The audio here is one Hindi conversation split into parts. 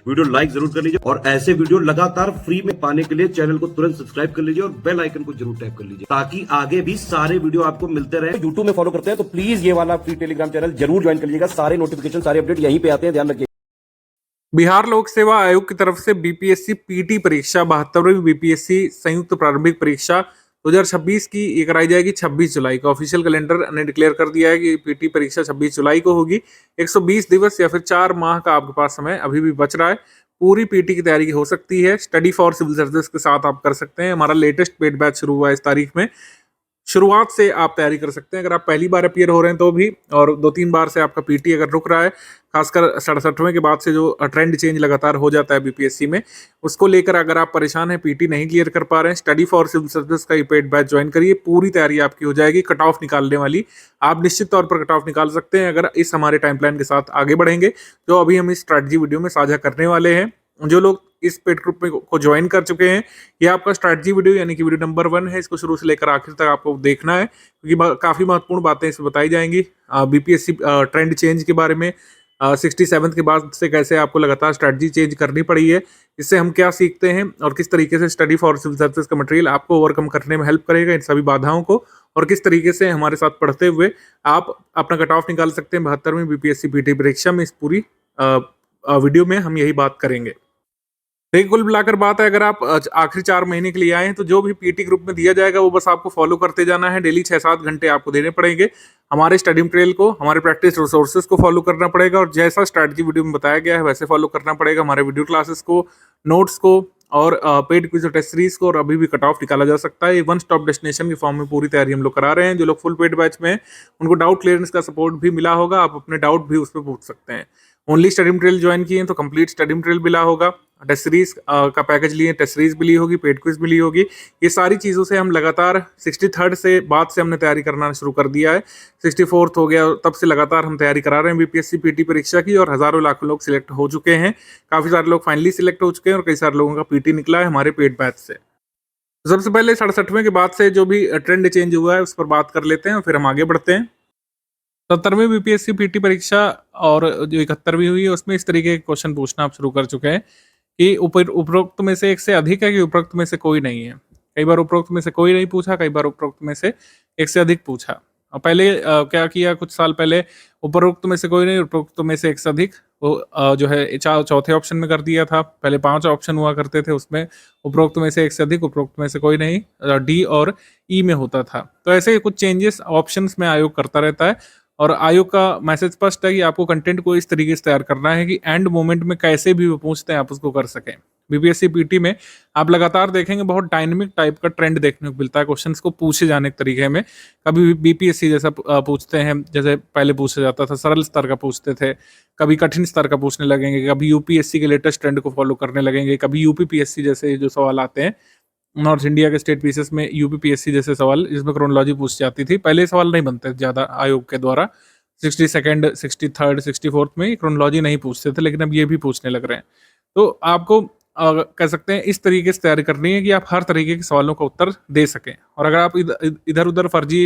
वीडियो लाइक जरूर कर लीजिए और ऐसे वीडियो लगातार फ्री में पाने के लिए चैनल को तुरंत सब्सक्राइब कर लीजिए और बेल आइकन को जरूर टैप कर लीजिए ताकि आगे भी सारे वीडियो आपको मिलते रहे। यूट्यूब में फॉलो करते हैं तो प्लीज ये वाला फ्री टेलीग्राम चैनल जरूर ज्वाइन कर लीजिएगा। सारे नोटिफिकेशन सारे अपडेट यहीं पे आते हैं, ध्यान रखिए। बिहार लोक सेवा आयोग की तरफ से बीपीएससी पीटी परीक्षा 72वीं बीपीएससी संयुक्त प्रारंभिक परीक्षा 2026 की ये कराई जाएगी 26 जुलाई को। ऑफिशियल कैलेंडर ने डिक्लेयर कर दिया है कि पीटी परीक्षा 26 जुलाई को होगी। 120 दिवस या फिर 4 माह का आपके पास समय अभी भी बच रहा है। पूरी पीटी की तैयारी हो सकती है। स्टडी फॉर सिविल सर्विस के साथ आप कर सकते हैं। हमारा लेटेस्ट पेड बैच शुरू हुआ है इस तारीख में। शुरुआत से आप तैयारी कर सकते हैं अगर आप पहली बार अपीयर हो रहे हैं तो भी, और 2-3 बार से आपका पीटी अगर रुक रहा है, खासकर 67वें के बाद से जो ट्रेंड चेंज लगातार हो जाता है बीपीएससी में, उसको लेकर अगर आप परेशान हैं, पीटी नहीं क्लियर कर पा रहे हैं, स्टडी फॉर सिविल सर्विस का ये पेड बैच ज्वाइन करिए। पूरी तैयारी आपकी हो जाएगी कट ऑफ निकालने वाली। आप निश्चित तौर पर कट ऑफ निकाल सकते हैं अगर इस हमारे टाइम प्लान के साथ आगे बढ़ेंगे, जो अभी हम इस स्ट्रैटेजी वीडियो में साझा करने वाले हैं। जो लोग इस पेड ग्रुप में को ज्वाइन कर चुके हैं, ये आपका स्ट्रैटेजी वीडियो यानी कि वीडियो नंबर 1 है। इसको शुरू से लेकर आखिर तक आपको देखना है क्योंकि काफी महत्वपूर्ण बातें इसमें बताई जाएंगी। बीपीएससी ट्रेंड चेंज के बारे में, 67 के बाद से कैसे आपको लगातार स्ट्रैटेजी चेंज करनी पड़ी है, इससे हम क्या सीखते हैं और किस तरीके से स्टडी फॉर सिविल सर्विस का मटेरियल आपको ओवरकम करने में हेल्प करेगा इन सभी बाधाओं को, और किस तरीके से हमारे साथ पढ़ते हुए आप अपना कट ऑफ निकाल सकते हैं 72वीं बीपीएससी पीटी परीक्षा में। इस पूरी वीडियो में हम यही बात करेंगे। देखिए, कुल मिलाकर बात है, अगर आप आखिरी 4 महीने के लिए आए हैं तो जो भी पीटी ग्रुप में दिया जाएगा वो बस आपको फॉलो करते जाना है। डेली 6-7 घंटे आपको देने पड़ेंगे। हमारे स्टडी मटेरियल को, हमारे प्रैक्टिस रिसोर्सेज को फॉलो करना पड़ेगा और जैसा स्ट्रैटेजी वीडियो में बताया गया है वैसे फॉलो करना पड़ेगा। हमारे वीडियो क्लासेस को, नोट्स को और पेड क्विज और टेस्ट सीरीज को, और अभी भी कट ऑफ निकाला जा सकता है। ये वन स्टॉप डेस्टिनेशन के फॉर्म में पूरी तैयारी हम लोग करा रहे हैं। जो लोग फुल पेड बैच में हैं उनको डाउट क्लियरेंस का सपोर्ट भी मिला होगा। आप अपने डाउट भी उस पर पूछ सकते हैं। ओनली स्टडी मटेरियल ज्वाइन किए तो कंप्लीट स्टडी मटेरियल मिला होगा। टेस्ट सीरीज का पैकेज लिए, टेस्ट सीरीज भी ली होगी, पेड क्विज भी ली होगी। ये सारी चीज़ों से हम लगातार 63rd से बाद से हमने तैयारी करना शुरू कर दिया है। 64th हो गया, तब से लगातार हम तैयारी करा रहे हैं बीपीएससी पीटी परीक्षा की, और हजारों लाखों लोग सिलेक्ट हो चुके हैं। काफ़ी सारे लोग फाइनली सिलेक्ट हो चुके हैं और कई सारे लोगों का पीटी निकला है हमारे पेड बैच से। सबसे पहले 67वें के बाद से जो भी ट्रेंड चेंज हुआ है उस पर बात कर लेते हैं और फिर हम आगे बढ़ते हैं। 70वीं बीपीएससी पीटी परीक्षा और जो 71वीं हुई है उसमें इस तरीके के क्वेश्चन पूछना आप शुरू कर चुके हैं कि उपरोक्त में से एक से अधिक है कि उपरोक्त में से कोई नहीं है। कई बार उपरोक्त में से कोई नहीं पूछा, कई बार उपरोक्त में से एक से अधिक पूछा। और पहले क्या किया, कुछ साल पहले उपरोक्त में से कोई नहीं, उपरोक्त में से एक से अधिक वो जो है चौथे ऑप्शन में कर दिया था। पहले 5 ऑप्शन हुआ करते थे, उसमें उपरोक्त में से एक से अधिक, उपरोक्त में से कोई नहीं, डी और ई में होता था। तो ऐसे कुछ चेंजेस ऑप्शंस में आयोग करता रहता है और आयोग का मैसेज स्पष्ट है कि आपको कंटेंट को इस तरीके से तैयार करना है कि एंड मोमेंट में कैसे भी वो पूछते हैं आप उसको कर सकें। बीपीएससी पीटी में आप लगातार देखेंगे बहुत डायनेमिक टाइप का ट्रेंड देखने को मिलता है क्वेश्चंस को पूछे जाने के तरीके में। कभी बीपीएससी जैसा पूछते हैं, जैसे पहले पूछा जाता था, सरल स्तर का पूछते थे, कभी कठिन स्तर का पूछने लगेंगे, कभी यूपीएससी के लेटेस्ट ट्रेंड को फॉलो करने लगेंगे, कभी यूपीपीएससी जैसे जो सवाल आते हैं, नॉर्थ इंडिया के स्टेट पीसेस में यूपीपीएससी जैसे सवाल, जिसमें क्रोनोलॉजी पूछ जाती थी। पहले सवाल नहीं बनते ज़्यादा आयोग के द्वारा, 62nd, 63rd, 64th में क्रोनोलॉजी नहीं पूछते थे, लेकिन अब ये भी पूछने लग रहे हैं। तो आपको कह सकते हैं इस तरीके से तैयारी करनी है कि आप हर तरीके के सवालों का उत्तर दे सकें। और अगर आप इधर उधर फर्जी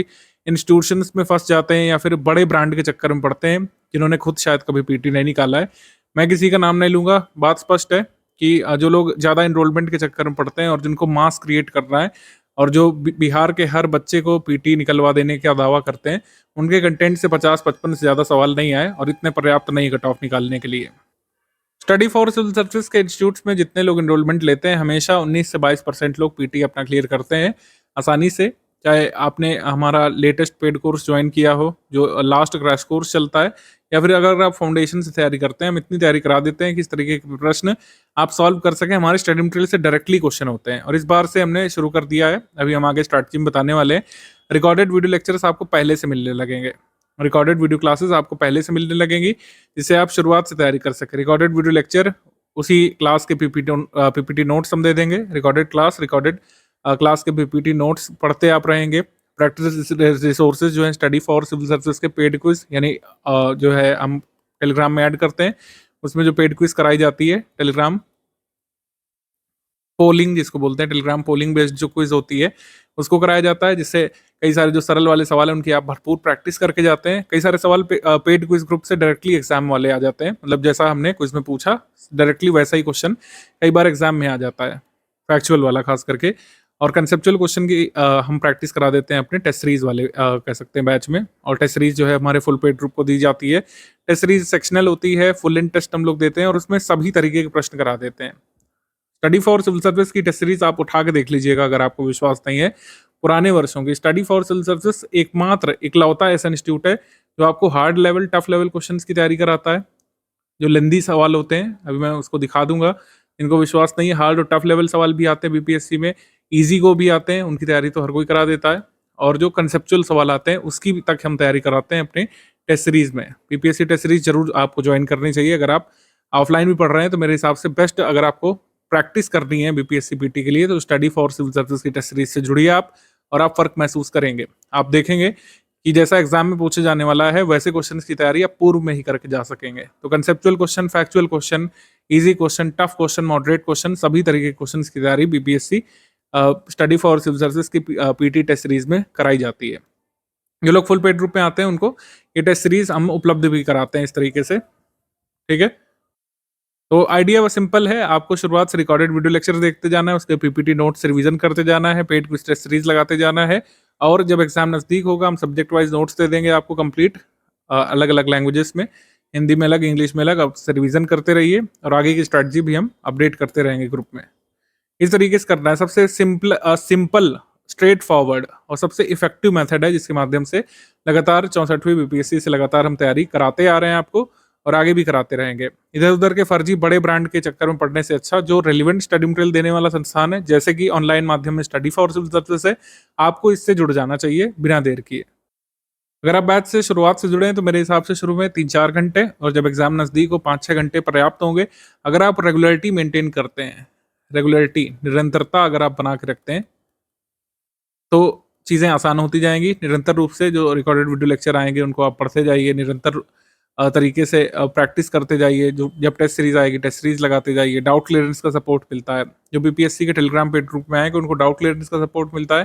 इंस्टीट्यूशंस में फंस जाते हैं या फिर बड़े ब्रांड के चक्कर में पड़ते हैं जिन्होंने खुद शायद कभी पीटी नहीं निकाला है, मैं किसी का नाम नहीं लूंगा, बात स्पष्ट है कि जो लोग ज़्यादा इनरोलमेंट के चक्कर में पड़ते हैं और जिनको मास क्रिएट करना है और जो बिहार के हर बच्चे को पीटी निकलवा देने का दावा करते हैं, उनके कंटेंट से 50-55 से ज़्यादा सवाल नहीं आए और इतने पर्याप्त नहीं कट ऑफ निकालने के लिए। स्टडी फॉर सिविल सर्विस के इंस्टीट्यूट्स में जितने लोग इनरोलमेंट लेते हैं, हमेशा 19 से 22% लोग पीटी अपना क्लियर करते हैं आसानी से। चाहे आपने हमारा लेटेस्ट पेड कोर्स ज्वाइन किया हो जो लास्ट क्रैश कोर्स चलता है, या फिर अगर आप फाउंडेशन से तैयारी करते हैं, हम इतनी तैयारी करा देते हैं कि इस तरीके के प्रश्न आप सॉल्व कर सकें। हमारे स्टडी मटेरियल से डायरेक्टली क्वेश्चन होते हैं और इस बार से हमने शुरू कर दिया है, अभी हम आगे स्ट्रैटेजी में बताने वाले हैं। रिकॉर्डेड वीडियो लेक्चर्स आपको पहले से मिलने लगेंगे, रिकॉर्डेड वीडियो क्लासेस आपको पहले से मिलने लगेंगी, जिससे आप शुरुआत से तैयारी कर सकें। रिकॉर्डेड वीडियो लेक्चर उसी क्लास के पीपीटी नोट्स हम दे देंगे। रिकॉर्डेड क्लास के पीपीटी नोट्स पढ़ते आप रहेंगे। प्रैक्टिस रिसोर्सेज जो है स्टडी फॉर सिविल सर्विस के पेड क्विज, यानी जो है हम टेलीग्राम में ऐड करते हैं, उसमें जो पेड क्विज कराई जाती है टेलीग्राम पोलिंग जिसको बोलते हैं, टेलीग्राम पोलिंग बेस्ड जो क्विज होती है उसको कराया जाता है, जिससे कई सारे जो सरल वाले सवाल हैं उनकी आप भरपूर प्रैक्टिस करके जाते हैं। कई सारे सवाल पेड क्विज ग्रुप से डायरेक्टली एग्जाम वाले आ जाते हैं, मतलब जैसा हमने क्विज में पूछा डायरेक्टली वैसा ही क्वेश्चन कई बार एग्जाम में आ जाता है, फैक्चुअल वाला खास करके। और कंसेप्चुअल क्वेश्चन की हम प्रैक्टिस करा देते हैं अपने टेस्ट सीरीज वाले कह सकते हैं बैच में। और टेस्ट सीरीज जो है हमारे फुल पेड ग्रुप को दी जाती है। टेस्ट सीरीज सेक्शनल होती है, फुल इन टेस्ट हम लोग देते हैं और उसमें सभी तरीके के प्रश्न करा देते हैं। स्टडी फॉर सिविल सर्विस की टेस्ट सीरीज आप उठा के देख लीजिएगा अगर आपको विश्वास नहीं है। पुराने वर्षों की स्टडी फॉर सिविल सर्विस एकमात्र इकलौता ऐसा इंस्टीट्यूट है जो आपको hard level tough level questions की तैयारी कराता है। जो लेंदी सवाल होते हैं अभी मैं उसको दिखा दूंगा, इनको विश्वास नहीं है, हार्ड और टफ लेवल सवाल भी आते हैं बीपीएससी में, इजी को भी आते हैं, उनकी तैयारी तो हर कोई करा देता है। और जो कंसेप्चुअल सवाल आते हैं उसकी भी तक हम तैयारी कराते हैं अपने टेस्ट सीरीज में। बीपीएससी टेस्ट सीरीज जरूर आपको ज्वाइन करनी चाहिए। अगर आप ऑफलाइन भी पढ़ रहे हैं तो मेरे हिसाब से बेस्ट, अगर आपको प्रैक्टिस करनी है बीपीएससी पीटी के लिए, तो स्टडी फॉर सिविल सर्विस की टेस्ट सीरीज से जुड़िए आप, और आप फर्क महसूस करेंगे। आप देखेंगे कि जैसा एग्जाम में पूछे जाने वाला है वैसे क्वेश्चंस की तैयारी आप पूर्व में ही करके जा सकेंगे। तो conceptual question, factual question, easy question, tough question, moderate question, सभी तरीके के क्वेश्चन की तैयारी BPSC study for civil service की पीटी टेस्ट सीरीज में कराई जाती है। जो लोग फुल पेड ग्रुप में आते हैं उनको ये टेस्ट सीरीज हम उपलब्ध भी कराते हैं इस तरीके से, ठीक है। तो आइडिया वो सिंपल है, आपको शुरुआत से रिकॉर्डेड वीडियो लेक्चर देखते जाना है, उसके पीपीटी नोट्स रिवीजन करते जाना है, पेड क्विज टेस्ट सीरीज लगाते जाना है, और जब एग्जाम नजदीक होगा हम सब्जेक्ट वाइज नोट्स दे देंगे आपको कंप्लीट, अलग अलग लैंग्वेजेस में, हिंदी में अलग, इंग्लिश में अलग। आप रिवीजन करते रहिए और आगे की स्ट्रैटेजी भी हम अपडेट करते रहेंगे ग्रुप में। इस तरीके से करना है, सबसे सिंपल स्ट्रेट फॉरवर्ड और सबसे इफेक्टिव मेथड है, जिसके माध्यम से लगातार 64वीं बीपीएससी से लगातार हम तैयारी कराते आ रहे हैं आपको, और आगे भी कराते रहेंगे। इधर उधर के फर्जी बड़े ब्रांड के चक्कर में पढ़ने से अच्छा जो रेलिवेंट स्टडी मटेरियल देने वाला संस्थान है, जैसे कि ऑनलाइन माध्यम में स्टडी फॉर सिविल सर्विस है, आपको इससे जुड़ जाना चाहिए बिना देर किए। अगर आप बैच से शुरुआत से जुड़े हैं तो मेरे हिसाब से शुरू में 3-4 घंटे, और जब एग्जाम नजदीक हो 5-6 घंटे पर्याप्त होंगे। अगर आप रेगुलरिटी मेंटेन करते हैं, रेगुलरिटी निरंतरता अगर आप बना के रखते हैं तो चीज़ें आसान होती जाएंगी। निरंतर रूप से जो रिकॉर्डेड वीडियो लेक्चर आएंगे उनको आप पढ़ते जाइए, निरंतर तरीके से प्रैक्टिस करते जाइए। जो जब टेस्ट सीरीज आएगी टेस्ट सीरीज लगाते जाइए। डाउट क्लियरेंस का सपोर्ट मिलता है, जो बीपीएससी के टेलीग्राम पेड ग्रुप में आएंगे उनको डाउट क्लियरेंस का सपोर्ट मिलता है।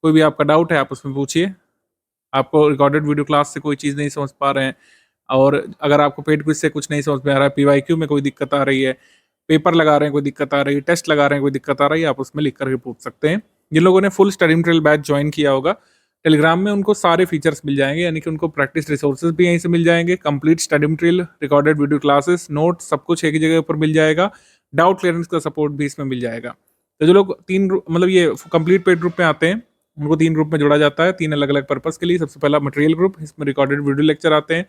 कोई भी आपका डाउट है आप उसमें पूछिए, आपको रिकॉर्डेड वीडियो क्लास से कोई चीज़ नहीं समझ पा रहे हैं, और अगर आपको पेड क्विज से कुछ नहीं समझ में आ रहा है, पीवाईक्यू में कोई दिक्कत आ रही है, पेपर लगा रहे हैं कोई दिक्कत आ रही है, टेस्ट लगा रहे हैं कोई दिक्कत आ रही है, आप उसमें लिख करके पूछ सकते हैं। जिन लोगों ने full study material batch join किया होगा टेलीग्राम में, उनको सारे फीचर्स मिल जाएंगे, यानी कि उनको प्रैक्टिस रिसोर्सेज भी यहीं से मिल जाएंगे, complete study material, recorded video classes, note, सब कुछ एक ही जगह पर मिल जाएगा। डाउट क्लियरेंस का सपोर्ट भी इसमें मिल जाएगा। तो जो लोग मतलब ये कंप्लीट पेड ग्रुप में आते हैं उनको 3 ग्रुप में जोड़ा जाता है, 3 अलग अलग पर्पस के लिए। सबसे पहला मटेरियल ग्रुप, इसमें रिकॉर्डेड वीडियो लेक्चर आते हैं,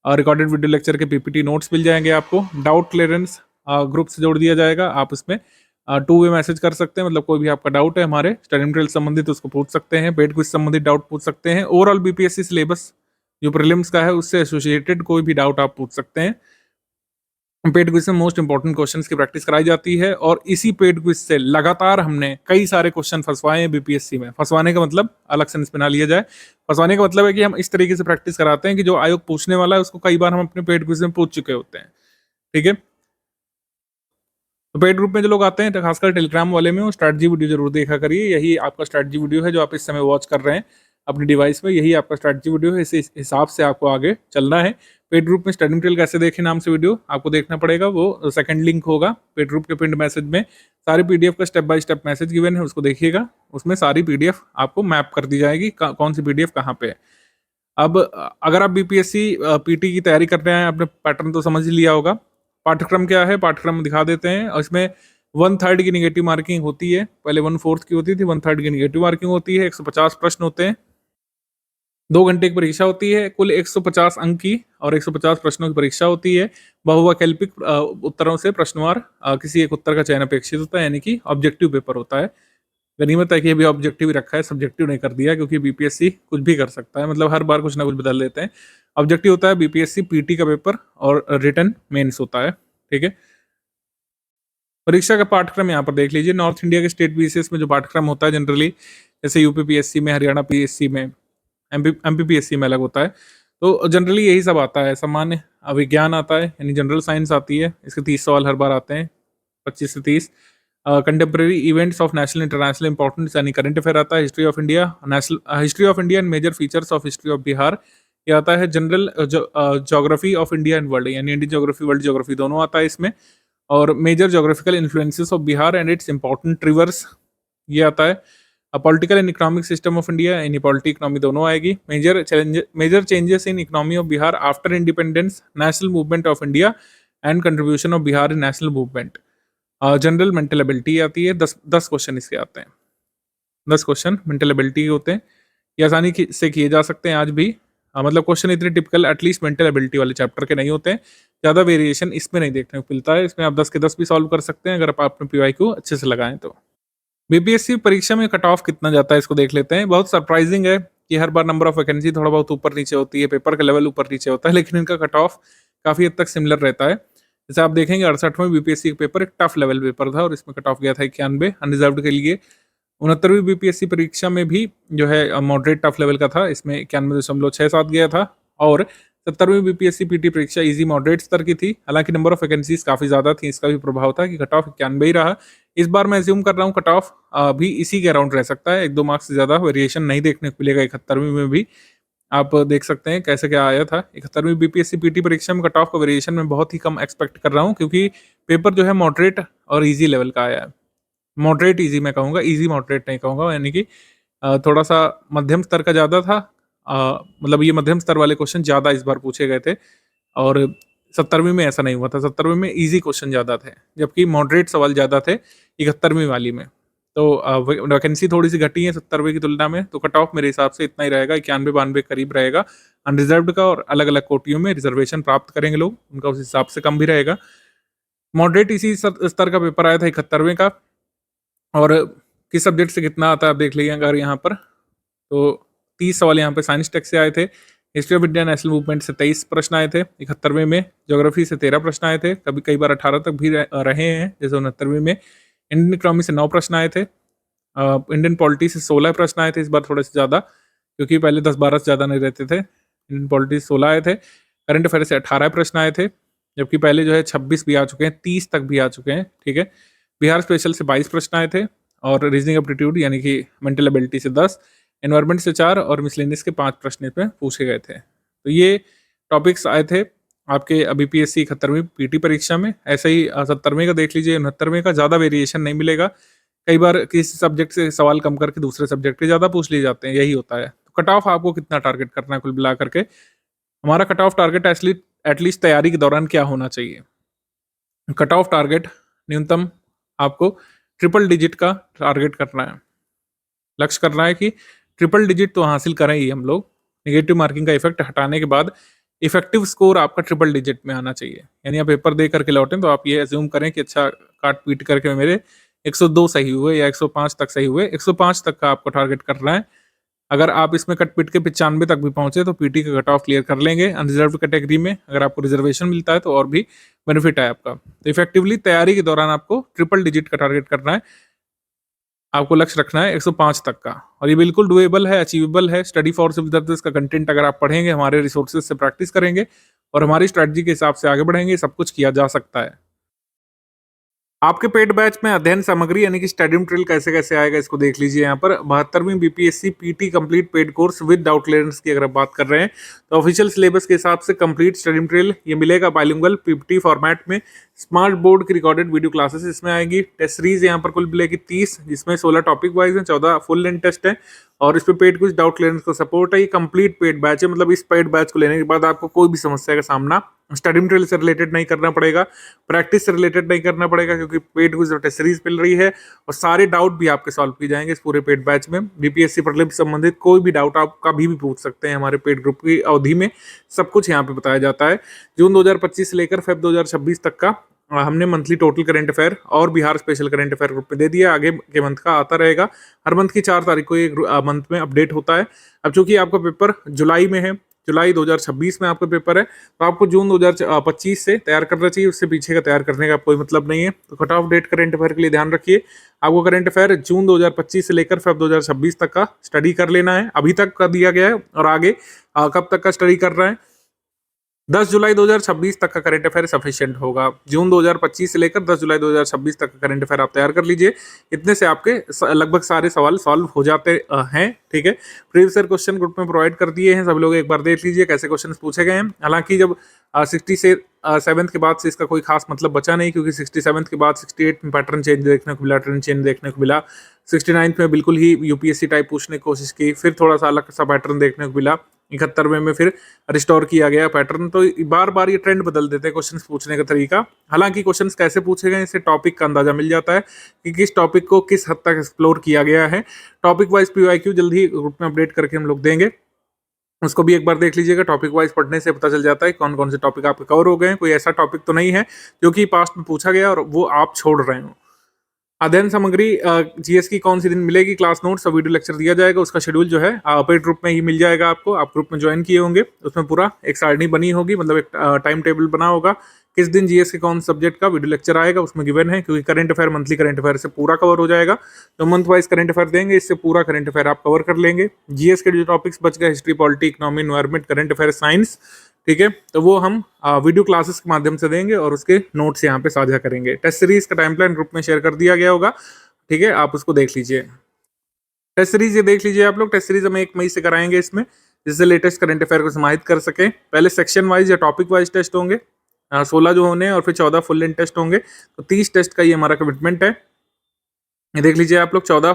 और रिकॉर्डेड वीडियो लेक्चर के पीपीटी नोट्स मिल जाएंगे आपको। डाउट क्लियरेंस ग्रुप से जोड़ दिया जाएगा, आप इसमें 2 वे मैसेज कर सकते हैं, मतलब कोई भी आपका डाउट है हमारे स्टडी मटेरियल संबंधित उसको पूछ सकते हैं, पेड क्विज संबंधित डाउट पूछ सकते हैं, ओवरऑल बीपीएससी सिलेबस जो प्रीलिम्स का है उससे एसोसिएटेड कोई भी डाउट आप पूछ सकते हैं। पेड क्विज में मोस्ट इंपॉर्टेंट क्वेश्चंस की प्रैक्टिस कराई जाती है, और इसी पेड क्विज से लगातार हमने कई सारे क्वेश्चन फंसवाए हैं बीपीएससी में। फंसवाने का मतलब अलग सेंस में ना लिया जाए, फंसवाने का मतलब है कि हम इस तरीके से प्रैक्टिस कराते हैं कि जो आयोग पूछने वाला है उसको कई बार हम अपने पेड क्विज में पूछ चुके होते हैं, ठीक है। तो पेड ग्रुप में जो लोग आते हैं तो खासकर टेलीग्राम वाले में वो स्ट्रैटेजी वीडियो जरूर देखा करिए। यही आपका स्ट्रैटेजी वीडियो है जो आप इस समय वॉच कर रहे हैं अपनी डिवाइस में, यही आपका स्ट्रैटेजी वीडियो है। इस हिसाब से आपको आगे चलना है। पेड ग्रुप में स्टडी मटेरियल कैसे देखें नाम से वीडियो आपको देखना पड़ेगा, वो सेकंड लिंक होगा पेड ग्रुप के पिंड मैसेज में। सारी पीडीएफ का step by step message given है, उसको देखिएगा, उसमें सारी पीडीएफ आपको मैप कर दी जाएगी कौन सी पीडीएफ कहाँ पे है। अब अगर आप बीपीएससी पीटी की तैयारी कर रहे हैं, आपने पैटर्न तो समझ ही लिया होगा। पाठ्यक्रम क्या है, पाठ्यक्रम दिखा देते हैं, और इसमें 1/3 की निगेटिव मार्किंग होती है, पहले 1/4 की होती थी, 1/3 की निगेटिव मार्किंग होती है। 150 प्रश्न होते हैं, 2 घंटे की परीक्षा होती है, कुल 150 अंक की और 150 प्रश्नों की परीक्षा होती है। बहुवैकल्पिक उत्तरों से प्रश्नवार किसी एक उत्तर का चयन अपेक्षित होता है, यानी कि ऑब्जेक्टिव पेपर होता है। गनीमत है कि अभी ऑब्जेक्टिव ही रखा है, सब्जेक्टिव नहीं कर दिया, क्योंकि बीपीएससी कुछ भी कर सकता है, मतलब हर बार कुछ ना कुछ बदल देते हैं। ऑब्जेक्टिव होता है बीपीएससी पीटी का पेपर, और रिटन मेंस होता है, ठीक है। परीक्षा का पाठ्यक्रम यहाँ पर देख लीजिए। नॉर्थ इंडिया के स्टेट बेसिस में जो पाठ्यक्रम होता है जनरली, जैसे यूपी पीएससी में, हरियाणा पीएससी में, एमपी पीएससी में अलग होता है, तो जनरली यही सब आता है। सामान्य विज्ञान आता है, यानी जनरल साइंस आती है, इसके 30 सवाल हर बार आते हैं, 25 से 30। Contemporary events of national international importance यानी करंट अफेयर आता है, history of India, national history of India and major features of history of Bihar, ये आता है general geography of India and world यानी इंडियन ज्योग्राफी वर्ल्ड ज्योग्राफी दोनों आता है इसमें, और major geographical influences of Bihar and its important rivers ये आता है, political and economic system of India inequality economy दोनों आएगी, major changes in economy of Bihar after independence, national movement of India and contribution of Bihar in national movement, general mental ability आती है, 10 क्वेश्चन इसके आते हैं, 10 क्वेश्चन मेंटल एबिलिटी होते हैं, ये आसानी से किए जा सकते हैं आज भी। मतलब क्वेश्चन इतने टिपिकल एटलीस्ट मेंटल एबिलिटी वाले चैप्टर के नहीं होते हैं, ज़्यादा वेरिएशन इसमें नहीं देखने को मिलता है, इसमें आप 10 के 10 भी सॉल्व कर सकते हैं अगर आप अपने पीवाईक्यू अच्छे से लगाएं तो। बीपीएससी परीक्षा में कट ऑफ कितना जाता है इसको देख लेते हैं। बहुत सरप्राइजिंग है कि हर बार नंबर ऑफ वैकेंसी थोड़ा बहुत ऊपर नीचे होती है, पेपर का लेवल ऊपर नीचे होता है, लेकिन इनका कट ऑफ काफ़ी हद तक सिमिलर रहता है। जैसे आप देखेंगे 68वें बीपीएससी का पेपर एक टफ लेवल पेपर था और इसमें कट ऑफ गया था 91 अनरिजर्व्ड के लिए। 69वीं बीपीएससी परीक्षा में भी जो है मॉडरेट टफ लेवल का था, इसमें 91.67 गया था, और 70वीं बीपीएससी पीटी परीक्षा इजी मॉडरेट स्तर की थी, हालांकि नंबर ऑफ वैकेंसीज काफ़ी ज़्यादा थी, इसका भी प्रभाव था कि कट ऑफ 91 ही रहा। इस बार मैं एज्यूम कर रहा हूँ कट ऑफ भी इसी के अराउंड रह सकता है, 1-2 मार्क्स से ज़्यादा वेरिएशन नहीं देखने को मिलेगा 71वीं में भी। आप देख सकते हैं कैसे क्या आया था 71वीं बीपीएससी पीटी परीक्षा में, कट ऑफ का वेरिएशन में बहुत ही कम एक्सपेक्ट कर रहा हूँ, क्योंकि पेपर जो है मॉडरेट और ईजी लेवल का आया है। मॉडरेट ईजी मैं कहूँगा, ईजी मॉडरेट नहीं कहूँगा, यानी कि थोड़ा सा मध्यम स्तर का ज़्यादा था, मतलब ये मध्यम स्तर वाले क्वेश्चन ज़्यादा इस बार पूछे गए थे, और 70वीं में ऐसा नहीं हुआ था, 70वीं में ईजी क्वेश्चन ज़्यादा थे, जबकि मॉडरेट सवाल ज़्यादा थे 71वीं वाली में। तो वैकेंसी थोड़ी सी घटी है 70वीं की तुलना में, तो कट ऑफ मेरे हिसाब से इतना ही रहेगा, 91-92 करीब रहेगा अनरिजर्व्ड का, और अलग अलग कोटियों में रिजर्वेशन प्राप्त करेंगे लोग, उनका उस हिसाब से कम भी रहेगा। मॉडरेट इसी स्तर का पेपर आया था 71वें का, और किस सब्जेक्ट से कितना आता है आप देख लीजिए अगर यहाँ पर, तो 30 सवाल यहाँ पे साइंस टेक से आए थे, history of India national movement से 23 प्रश्न आए थे 71वें में, ज्योग्राफी से 13 प्रश्न आए थे, कभी कई बार 18 तक भी रहे हैं जैसे 69वें में, इंडियन इकोनॉमी से 9 प्रश्न आए थे, इंडियन पॉलिटी से 16 प्रश्न आए थे, इस बार थोड़े से ज़्यादा, क्योंकि पहले 10-12 से ज़्यादा नहीं रहते थे। इंडियन पॉलिटी 16 आए थे, करंट अफेयर से 18 प्रश्न आए थे, जबकि पहले जो है 26 भी आ चुके हैं, 30 तक भी आ चुके हैं, ठीक है। बिहार स्पेशल से 22 प्रश्न आए थे, और रीजनिंग एप्टीट्यूड यानी कि मेंटल एबिलिटी से 10, एनवायरमेंट से 4, और मिसलेनियस के 5 प्रश्न इसमें पूछे गए थे। तो ये टॉपिक्स आए थे आपके बीपीएससी 71वीं पीटी परीक्षा में। ऐसे ही 70वें का देख लीजिए, 69वें का ज़्यादा वेरिएशन नहीं मिलेगा, कई बार किसी सब्जेक्ट से सवाल कम करके दूसरे सब्जेक्ट के ज़्यादा पूछ लिए जाते हैं, यही होता है। तो कट ऑफ आपको कितना टारगेट करना है कुल मिला करके, हमारा कट ऑफ टारगेट एटलीस्ट तैयारी के दौरान क्या होना चाहिए। कट ऑफ टारगेट न्यूनतम आपको ट्रिपल डिजिट का टारगेट करना है, लक्ष्य करना है कि ट्रिपल डिजिट तो हासिल करें ही हम लोग, नेगेटिव मार्किंग का इफेक्ट हटाने के बाद इफेक्टिव स्कोर आपका ट्रिपल डिजिट में आना चाहिए। यानी आप पेपर दे करके लौटें तो आप ये एज्यूम करें कि अच्छा काट पीट करके मेरे 102 सही हुए या 105 तक सही हुए, 105 तक का आपको टारगेट करना है। अगर आप इसमें कट पीट के 95 तक भी पहुंचे तो पीटी का कट ऑफ क्लियर कर लेंगे अनरिजर्व कैटेगरी में। अगर आपको रिजर्वेशन मिलता है तो और भी बेनिफिट है आपका। तो इफेक्टिवली तैयारी के दौरान आपको ट्रिपल डिजिट का टारगेट करना है, आपको लक्ष्य रखना है 105 तक का, और ये बिल्कुल डुएबल है, अचीवेबल है। स्टडी फॉर सिविल सर्विसेज का कंटेंट अगर आप पढ़ेंगे, हमारे रिसोर्सेज से प्रैक्टिस करेंगे और हमारी स्ट्रैटेजी के हिसाब से आगे बढ़ेंगे, सब कुछ किया जा सकता है। आपके पेड बैच में अध्ययन सामग्री यानी कि स्टडी मटेरियल कैसे कैसे आएगा इसको देख लीजिए। यहाँ पर 72वीं BPSC PT complete paid course with doubt clearance की अगर आप बात कर रहे हैं तो ऑफिशियल सिलेबस के हिसाब से कंप्लीट स्टडी मटेरियल ये मिलेगा बाइलिंगुअल पीपीटी फॉर्मेट में। स्मार्ट बोर्ड की रिकॉर्डेड वीडियो क्लासेस इसमें आएंगी। टेस्ट सीरीज यहाँ पर कुल मिलेगी 30, जिसमें 16 टॉपिक वाइज हैं, 14 फुल लेंथ टेस्ट है और इस पे पेड कुछ डाउट क्लियरेंस का सपोर्ट है। ये कंप्लीट पेड बैच है, मतलब इस पेड बैच को लेने के बाद आपको कोई भी समस्या का सामना स्टडी मटेरियल से रिलेटेड नहीं करना पड़ेगा, प्रैक्टिस से रिलेटेड नहीं करना पड़ेगा, क्योंकि पेड कुछ टेस्ट सीरीज मिल रही है और सारे डाउट भी आपके सॉल्व किए जाएंगे इस पूरे पेड बैच में। बीपीएससी प्रीलिम्स से संबंधित कोई भी डाउट आप कभी भी पूछ सकते हैं हमारे पेड ग्रुप की अवधि में, सब कुछ यहाँ पे बताया जाता है। जून 2025 से लेकर फेब 2026 तक का हमने मंथली टोटल करंट अफेयर और Bihar special current affair group में दे दिया। आगे के मंथ का आता रहेगा, हर मंथ की 4 तारीख को ये मंथ में अपडेट होता है। अब चूंकि आपका पेपर जुलाई में है, जुलाई 2026 में आपका पेपर है, तो आपको जून 2025 से तैयार करना चाहिए, उससे पीछे का तैयार करने का कोई मतलब नहीं है। तो cut off date current affair के लिए ध्यान रखिए, आपको करंट अफेयर जून 2025 से लेकर फेब 2026 तक का स्टडी कर लेना है। अभी तक का दिया गया है और आगे कब तक का स्टडी कर रहा है 10 जुलाई 2026 तक का करंट अफेयर सफिशिएंट होगा। जून 2025 से लेकर 10 जुलाई 2026 तक का करंट अफेयर आप तैयार कर लीजिए। इतने से आपके लगभग सारे सवाल सॉल्व हो जाते हैं। ठीक है, प्रीवियस ईयर क्वेश्चन ग्रुप में प्रोवाइड कर दिए हैं, सब लोग एक बार देख लीजिए कैसे क्वेश्चन पूछे गए हैं। हालांकि जब 60 से 7 के बाद से इसका कोई खास मतलब बचा नहीं, क्योंकि 67 के बाद 68 में पैटर्न चेंज देखने को मिला, ट्रेंड चेंज देखने को मिला। 69 में बिल्कुल ही यूपीएससी टाइप पूछने की कोशिश की, फिर थोड़ा सा अलग सा पैटर्न देखने को मिला। 71वें में फिर रिस्टोर किया गया पैटर्न। तो बार बार ये ट्रेंड बदल देते हैं क्वेश्चंस पूछने का तरीका। हालांकि क्वेश्चंस कैसे पूछे गए इससे टॉपिक का अंदाजा मिल जाता है कि किस टॉपिक को किस हद तक एक्सप्लोर किया गया है। टॉपिक वाइज पीवाईक्यू जल्द ही ग्रुप में अपडेट करके हम लोग देंगे, उसको भी एक बार देख लीजिएगा। टॉपिक वाइज पढ़ने से पता चल जाता है कौन कौन से टॉपिक आपके कवर हो गए हैं। कोई ऐसा टॉपिक तो नहीं है जो कि पास्ट में पूछा गया और वो आप छोड़ रहे हो। अध्ययन सामग्री जीएस की कौन सी दिन मिलेगी, क्लास नोट्स और वीडियो लेक्चर दिया जाएगा, उसका शेड्यूल जो है पेड ग्रुप में ही मिल जाएगा आपको। आप ग्रुप में ज्वाइन किए होंगे, उसमें पूरा एक सारणी बनी होगी, मतलब एक टाइम टेबल बना होगा किस दिन जीएस के कौन सब्जेक्ट का वीडियो लेक्चर आएगा, उसमें गिवन है। क्योंकि current affair monthly current affair से पूरा कवर हो जाएगा। तो मंथ वाइज करंट अफेयर देंगे, इससे पूरा करंट अफेयर आप कवर कर लेंगे। जीएस के जो टॉपिक्स बच गए, history, polity, economy, environment, current affair, science, ठीक है, तो वो हम वीडियो क्लासेस के माध्यम से देंगे और उसके नोट्स यहाँ पे साझा करेंगे। टेस्ट सीरीज का टाइम प्लान ग्रुप में शेयर कर दिया गया होगा, ठीक है, आप उसको देख लीजिए। टेस्ट सीरीज ये देख लीजिए आप लोग। टेस्ट सीरीज हम 1 मई से कराएंगे इसमें, जिससे लेटेस्ट करंट अफेयर को समाहित कर सकें। पहले सेक्शन वाइज या टॉपिक वाइज टेस्ट होंगे, 16 जो होने हैं, और फिर 14 फुल लेंथ टेस्ट होंगे। तो 30 टेस्ट का ये हमारा कमिटमेंट है। ये देख लीजिए आप लोग, 14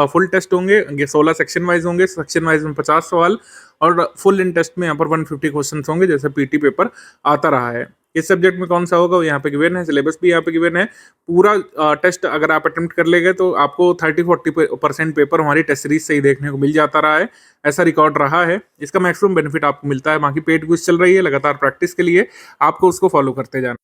फुल टेस्ट होंगे, ये 16 सेक्शन वाइज होंगे। सेक्शन वाइज में 50 सवाल और फुल लेंथ टेस्ट में यहाँ पर 150 क्वेश्चन होंगे, जैसे पीटी पेपर आता रहा है। इस सब्जेक्ट में कौन सा होगा वो यहाँ पे गिवन है, सिलेबस भी यहाँ पे गिवन है। पूरा टेस्ट अगर आप अटेम्प्ट कर लेंगे तो आपको 30-40% पेपर हमारी टेस्ट सीरीज से ही देखने को मिल जाता रहा है, ऐसा रिकॉर्ड रहा है। इसका मैक्सिमम बेनिफिट आपको मिलता है। बाकी पेड क्विज चल रही है लगातार प्रैक्टिस के लिए, आपको उसको फॉलो करते जाना।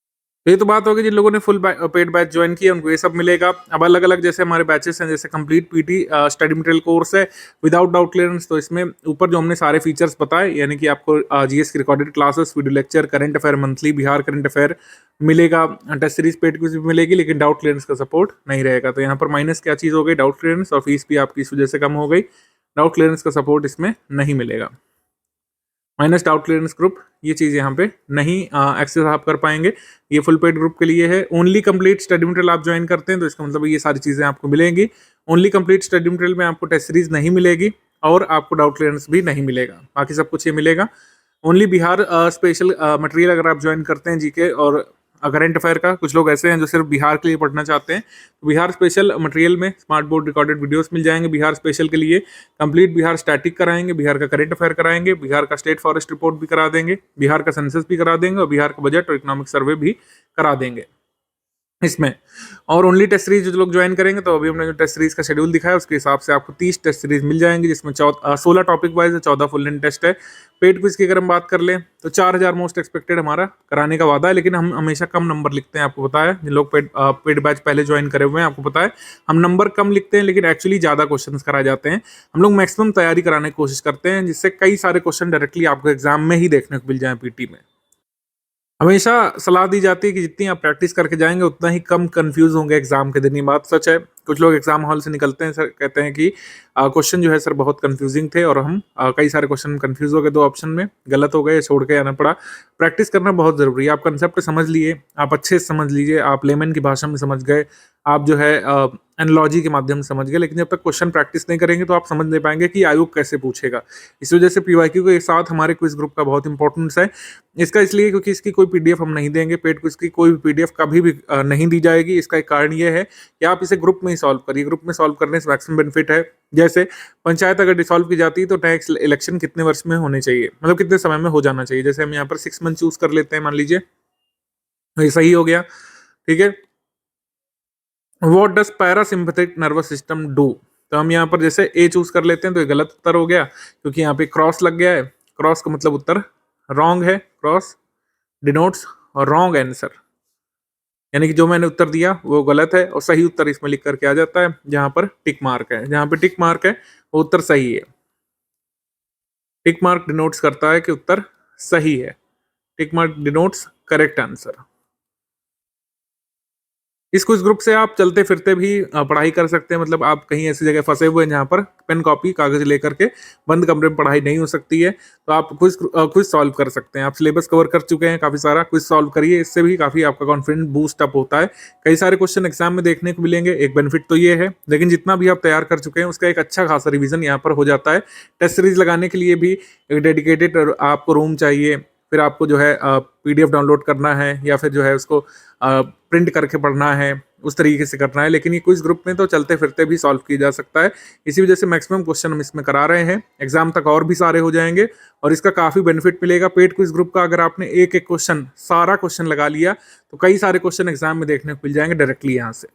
तो ये तो बात होगी जिन लोगों ने फुल पेड बैच ज्वाइन किया उनको ये सब मिलेगा। अब अलग अलग जैसे हमारे बैचेस हैं, जैसे complete PT study material course है विदाउट डाउट क्लियरेंस, तो इसमें ऊपर जो हमने सारे फीचर्स बताए, यानी कि आपको जीएस की recorded classes, video lecture, current affair monthly, Bihar current affair मिलेगा, टेस्ट सीरीज पेड क्विज भी मिलेगी, लेकिन डाउट क्लियरेंस का सपोर्ट नहीं रहेगा। तो यहाँ पर माइनस क्या चीज़ हो गई, डाउट क्लियरेंस, और फीस भी आपकी इस वजह से कम हो गई। डाउट क्लियरेंस का सपोर्ट इसमें नहीं मिलेगा, माइनस डाउट क्लियरेंस ग्रुप, ये चीज़ यहाँ पे नहीं एक्सेस आप कर पाएंगे। ये फुल पेड ग्रुप के लिए है। ओनली कंप्लीट स्टडी मटेरियल आप ज्वाइन करते हैं तो इसका मतलब ये सारी चीज़ें आपको मिलेंगी। ओनली कंप्लीट स्टडी मटेरियल में आपको टेस्ट सीरीज नहीं मिलेगी और आपको डाउट क्लियरेंस भी नहीं मिलेगा, बाकी सब कुछ ये मिलेगा। ओनली बिहार स्पेशल मटेरियल अगर आप ज्वाइन करते हैं जीके और करंट अफेयर का, कुछ लोग ऐसे हैं जो सिर्फ बिहार के लिए पढ़ना चाहते हैं, तो बिहार स्पेशल मटेरियल में स्मार्ट बोर्ड रिकॉर्डेड वीडियोस मिल जाएंगे। बिहार स्पेशल के लिए कंप्लीट बिहार स्टैटिक कराएंगे, बिहार का करंट अफेयर कराएंगे, बिहार का स्टेट फॉरेस्ट रिपोर्ट भी करा देंगे, बिहार का सेंसस भी करा देंगे और बिहार का बजट और इकोनॉमिक सर्वे भी करा देंगे इसमें। और ओनली टेस्ट सीरीज जो लोग ज्वाइन करेंगे, तो अभी हमने जो टेस्ट सीरीज का शेड्यूल दिखाया उसके हिसाब से आपको 30 टेस्ट सीरीज मिल जाएंगी, जिसमें 16 टॉपिक वाइज है, 14 फुल लेंथ टेस्ट है। पेड क्विज की अगर हम बात कर लें तो 4000 मोस्ट एक्सपेक्टेड हमारा कराने का वादा है, लेकिन हम हमेशा कम नंबर लिखते हैं। आपको पता है, जिन लोग पेड बैच पहले ज्वाइन करे हुए हैं आपको पता है, हम नंबर कम लिखते हैं लेकिन एक्चुअली ज़्यादा क्वेश्चन कराए जाते हैं। हम लोग मैक्सिमम तैयारी कराने की कोशिश करते हैं, जिससे कई सारे क्वेश्चन डायरेक्टली आपको एग्जाम में ही देखने को मिल जाए पीटी में। हमेशा सलाह दी जाती है कि जितनी आप प्रैक्टिस करके जाएंगे उतना ही कम कंफ्यूज होंगे एग्जाम के दिन। ये बात सच है। कुछ लोग एग्जाम हॉल से निकलते हैं सर, कहते हैं कि क्वेश्चन जो है सर बहुत कंफ्यूजिंग थे और हम कई सारे क्वेश्चन कंफ्यूज हो गए, 2 ऑप्शन में गलत हो गए, छोड़ के आना पड़ा। प्रैक्टिस करना बहुत जरूरी है। आप कंसेप्ट समझ लिए, आप अच्छे से समझ लीजिए, आप लेमन की भाषा में समझ गए, आप जो है एनालॉजी के माध्यम से समझ गए, लेकिन जब तक क्वेश्चन प्रैक्टिस नहीं करेंगे तो आप समझ नहीं पाएंगे कि आयोग कैसे पूछेगा। इस वजह से पीवाईक्यू के साथ हमारे क्विज ग्रुप का बहुत इंपॉर्टेंस है। इसका इसलिए क्योंकि इसकी कोई पीडीएफ हम नहीं देंगे, पेड क्विज की कोई भी पीडीएफ कभी भी नहीं दी जाएगी। इसका एक कारण ये है कि आप इसे ग्रुप में ही सॉल्व करिए। ग्रुप में सॉल्व करने से मैक्सिमम बेनिफिट है। जैसे पंचायत अगर डिसॉल्व की जाती है तो नेक्स्ट इलेक्शन कितने वर्ष में होने चाहिए, मतलब कितने समय में हो जाना चाहिए। जैसे हम यहाँ पर 6 मंथ चूज कर लेते हैं, मान लीजिए, तो ये सही हो गया, ठीक है। What does parasympathetic nervous system do, तो हम यहाँ पर जैसे ए चूज कर लेते हैं तो ये गलत उत्तर हो गया, क्योंकि यहाँ पे क्रॉस लग गया है। क्रॉस का मतलब उत्तर रॉन्ग है, क्रॉस डिनोट्स और रॉन्ग आंसर, यानी कि जो मैंने उत्तर दिया वो गलत है और सही उत्तर इसमें लिख करके आ जाता है। जहां पर टिक मार्क है, जहां पे टिक मार्क है वो उत्तर सही है। टिक मार्क डिनोट्स करता है कि उत्तर सही है। Tick mark denotes correct answer. इस क्विज ग्रुप से आप चलते फिरते भी पढ़ाई कर सकते हैं। मतलब आप कहीं ऐसी जगह फंसे हुए हैं जहाँ पर पेन कॉपी कागज लेकर के बंद कमरे में पढ़ाई नहीं हो सकती है, तो आप क्विज सॉल्व कर सकते हैं। आप सिलेबस कवर कर चुके हैं काफी सारा, क्विज सॉल्व करिए, इससे भी काफी आपका कॉन्फिडेंस बूस्ट अप होता है। कई सारे क्वेश्चन एग्जाम में देखने को मिलेंगे, एक बेनिफिट तो ये है। लेकिन जितना भी आप तैयार कर चुके हैं उसका एक अच्छा खासा रिवीजन यहाँ पर हो जाता है। टेस्ट सीरीज लगाने के लिए भी एक डेडिकेटेड आपको रूम चाहिए, फिर आपको जो है PDF डाउनलोड करना है या फिर जो है उसको प्रिंट करके पढ़ना है, उस तरीके से करना है। लेकिन ये क्विज ग्रुप में तो चलते फिरते भी सॉल्व किया जा सकता है। इसी वजह से मैक्सिमम क्वेश्चन हम इसमें करा रहे हैं, एग्जाम तक और भी सारे हो जाएंगे और इसका काफी बेनिफिट मिलेगा। पेड क्विज ग्रुप का अगर आपने एक एक क्वेश्चन सारा क्वेश्चन लगा लिया तो कई सारे क्वेश्चन एग्जाम में देखने को मिल जाएंगे डायरेक्टली यहाँ से।